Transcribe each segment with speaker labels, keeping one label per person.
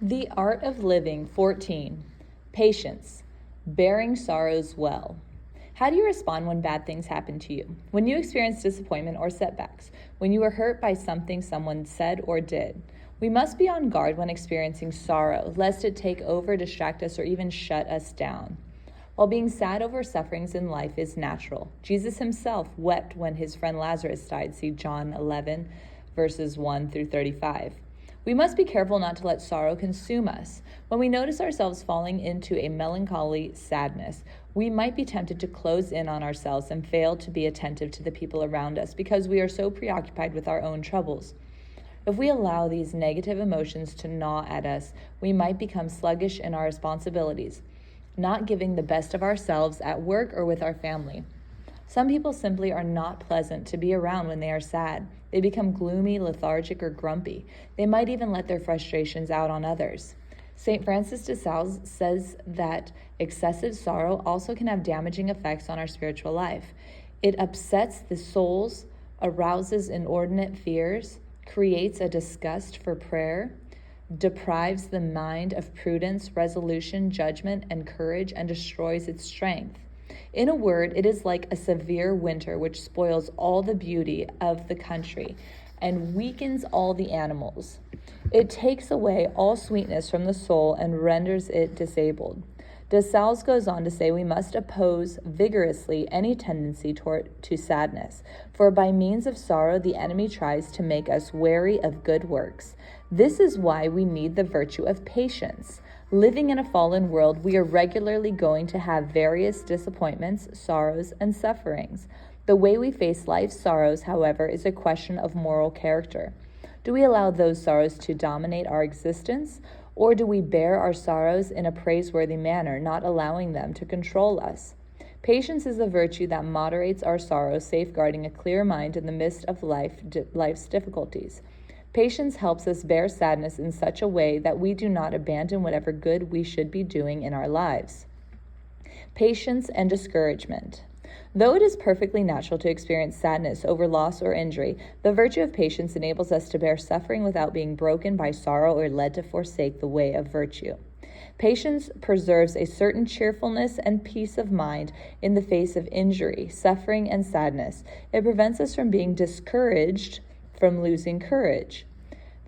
Speaker 1: The Art of Living 14. Patience. Bearing sorrows well. How do you respond when bad things happen to you? When you experience disappointment or setbacks? When you are hurt by something someone said or did? We must be on guard when experiencing sorrow, lest it take over, distract us, or even shut us down. While being sad over sufferings in life is natural, Jesus himself wept when his friend Lazarus died. See John 11, verses 1 through 35. We must be careful not to let sorrow consume us. When we notice ourselves falling into a melancholy sadness, we might be tempted to close in on ourselves and fail to be attentive to the people around us because we are so preoccupied with our own troubles. If we allow these negative emotions to gnaw at us, we might become sluggish in our responsibilities, not giving the best of ourselves at work or with our family. Some people simply are not pleasant to be around when they are sad. They become gloomy, lethargic, or grumpy. They might even let their frustrations out on others. St. Francis de Sales says that excessive sorrow also can have damaging effects on our spiritual life. It upsets the souls, arouses inordinate fears, creates a disgust for prayer, deprives the mind of prudence, resolution, judgment, and courage, and destroys its strength. In a word, it is like a severe winter which spoils all the beauty of the country and weakens all the animals. It takes away all sweetness from the soul and renders it disabled. De Sales goes on to say we must oppose vigorously any tendency to sadness, for by means of sorrow the enemy tries to make us wary of good works. This is why we need the virtue of patience. Living in a fallen world, we are regularly going to have various disappointments, sorrows, and sufferings. The way we face life's sorrows, however, is a question of moral character. Do we allow those sorrows to dominate our existence, or do we bear our sorrows in a praiseworthy manner, not allowing them to control us? Patience is a virtue that moderates our sorrows, safeguarding a clear mind in the midst of life's difficulties. Patience helps us bear sadness in such a way that we do not abandon whatever good we should be doing in our lives. Patience and discouragement. Though it is perfectly natural to experience sadness over loss or injury, the virtue of patience enables us to bear suffering without being broken by sorrow or led to forsake the way of virtue. Patience preserves a certain cheerfulness and peace of mind in the face of injury, suffering, and sadness. It prevents us from being discouraged from losing courage.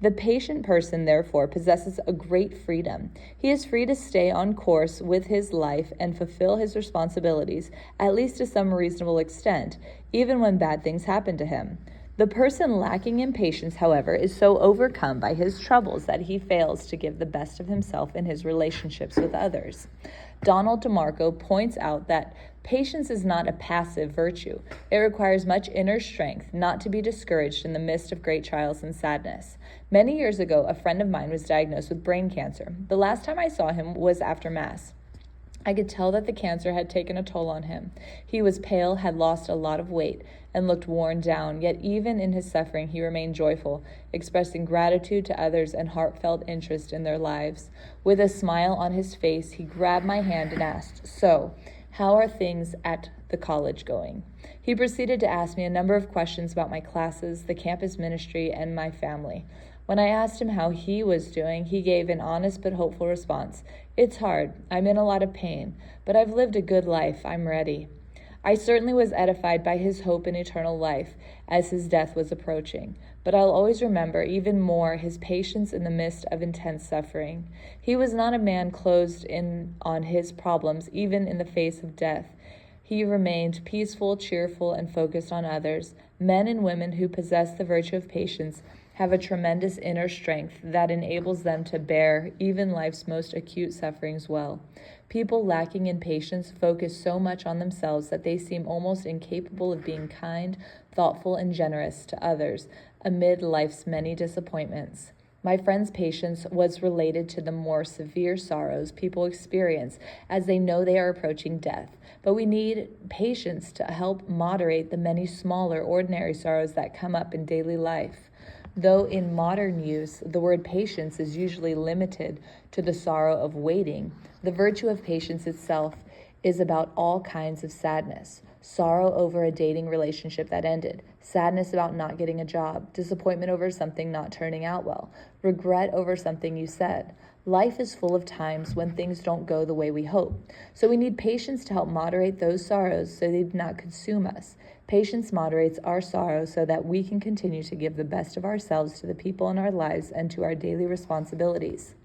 Speaker 1: The patient person, therefore, possesses a great freedom. He is free to stay on course with his life and fulfill his responsibilities, at least to some reasonable extent, even when bad things happen to him. The person lacking in patience, however, is so overcome by his troubles that he fails to give the best of himself in his relationships with others. Donald DeMarco points out that patience is not a passive virtue. It requires much inner strength not to be discouraged in the midst of great trials and sadness. Many years ago, a friend of mine was diagnosed with brain cancer. The last time I saw him was after Mass. I could tell that the cancer had taken a toll on him. He was pale, had lost a lot of weight, and looked worn down, yet even in his suffering he remained joyful, expressing gratitude to others and heartfelt interest in their lives. With a smile on his face, he grabbed my hand and asked, "So, how are things at the college going?" He proceeded to ask me a number of questions about my classes, the campus ministry, and my family. When I asked him how he was doing, he gave an honest but hopeful response. "It's hard. I'm in a lot of pain, but I've lived a good life. I'm ready." I certainly was edified by his hope in eternal life as his death was approaching, but I'll always remember even more his patience in the midst of intense suffering. He was not a man closed in on his problems, even in the face of death. He remained peaceful, cheerful, and focused on others. Men and women who possess the virtue of patience have a tremendous inner strength that enables them to bear even life's most acute sufferings well. People lacking in patience focus so much on themselves that they seem almost incapable of being kind, thoughtful, and generous to others amid life's many disappointments. My friend's patience was related to the more severe sorrows people experience as they know they are approaching death. But we need patience to help moderate the many smaller, ordinary sorrows that come up in daily life. Though in modern use, the word patience is usually limited to the sorrow of waiting, the virtue of patience itself is about all kinds of sadness. Sorrow over a dating relationship that ended, sadness about not getting a job, disappointment over something not turning out well, regret over something you said. Life is full of times when things don't go the way we hope. So we need patience to help moderate those sorrows so they do not consume us. Patience moderates our sorrow so that we can continue to give the best of ourselves to the people in our lives and to our daily responsibilities.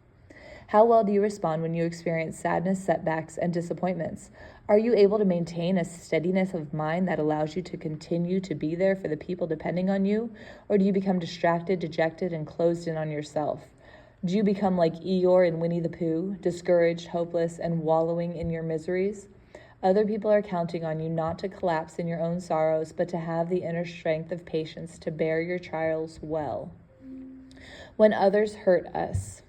Speaker 1: How well do you respond when you experience sadness, setbacks, and disappointments? Are you able to maintain a steadiness of mind that allows you to continue to be there for the people depending on you? Or do you become distracted, dejected, and closed in on yourself? Do you become like Eeyore in Winnie the Pooh, discouraged, hopeless, and wallowing in your miseries? Other people are counting on you not to collapse in your own sorrows, but to have the inner strength of patience to bear your trials well. When others hurt us.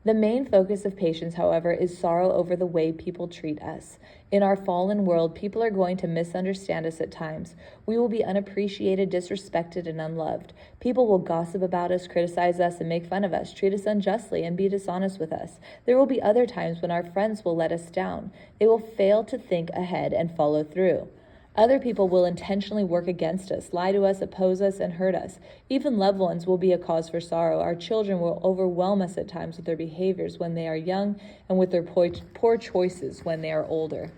Speaker 1: The main focus of patience, however, is sorrow over the way people treat us. In our fallen world, people are going to misunderstand us at times. We will be unappreciated, disrespected, and unloved. People will gossip about us, criticize us, and make fun of us, treat us unjustly, and be dishonest with us. There will be other times when our friends will let us down. They will fail to think ahead and follow through. Other people will intentionally work against us, lie to us, oppose us, and hurt us. Even loved ones will be a cause for sorrow. Our children will overwhelm us at times with their behaviors when they are young and with their poor choices when they are older.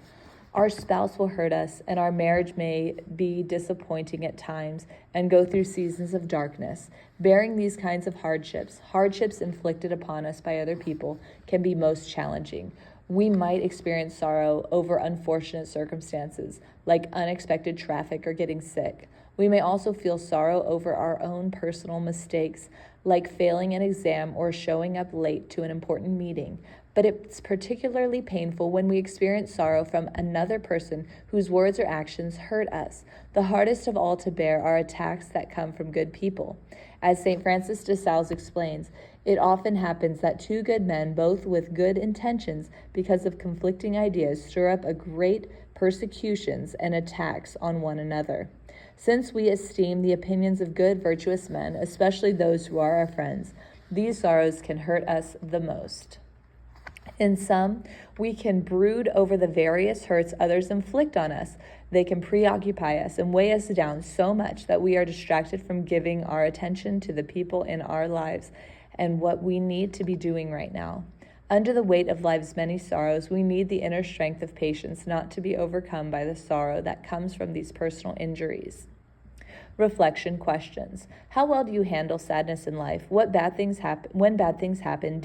Speaker 1: Our spouse will hurt us, and our marriage may be disappointing at times and go through seasons of darkness. Bearing these kinds of hardships inflicted upon us by other people, can be most challenging. We might experience sorrow over unfortunate circumstances, like unexpected traffic or getting sick. We may also feel sorrow over our own personal mistakes, like failing an exam or showing up late to an important meeting. But it's particularly painful when we experience sorrow from another person whose words or actions hurt us. The hardest of all to bear are attacks that come from good people. As St. Francis de Sales explains, it often happens that two good men, both with good intentions, because of conflicting ideas, stir up a great persecutions and attacks on one another. Since we esteem the opinions of good, virtuous men, especially those who are our friends, these sorrows can hurt us the most. In some, we can brood over the various hurts others inflict on us. They can preoccupy us and weigh us down so much that we are distracted from giving our attention to the people in our lives and what we need to be doing right now. Under the weight of life's many sorrows, we need the inner strength of patience not to be overcome by the sorrow that comes from these personal injuries. Reflection questions. How well do you handle sadness in life? When bad things happen,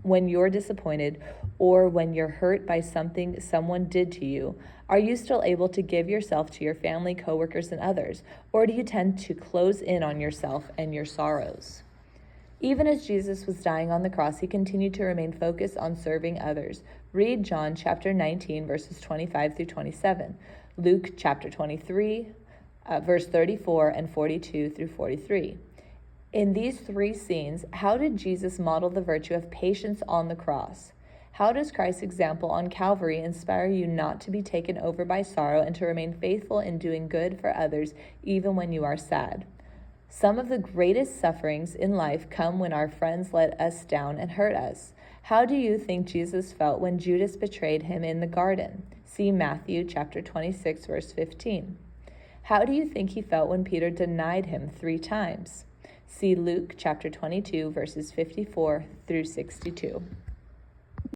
Speaker 1: when you're disappointed or when you're hurt by something someone did to you, are you still able to give yourself to your family, coworkers, and others? Or do you tend to close in on yourself and your sorrows? Even as Jesus was dying on the cross, he continued to remain focused on serving others. Read John chapter 19, verses 25 through 27, Luke chapter 23, verse 34 and 42 through 43. In these three scenes, how did Jesus model the virtue of patience on the cross? How does Christ's example on Calvary inspire you not to be taken over by sorrow and to remain faithful in doing good for others even when you are sad? Some of the greatest sufferings in life come when our friends let us down and hurt us. How do you think Jesus felt when Judas betrayed him in the garden? See Matthew chapter 26, verse 15. How do you think he felt when Peter denied him 3 times? See Luke chapter 22, verses 54 through 62.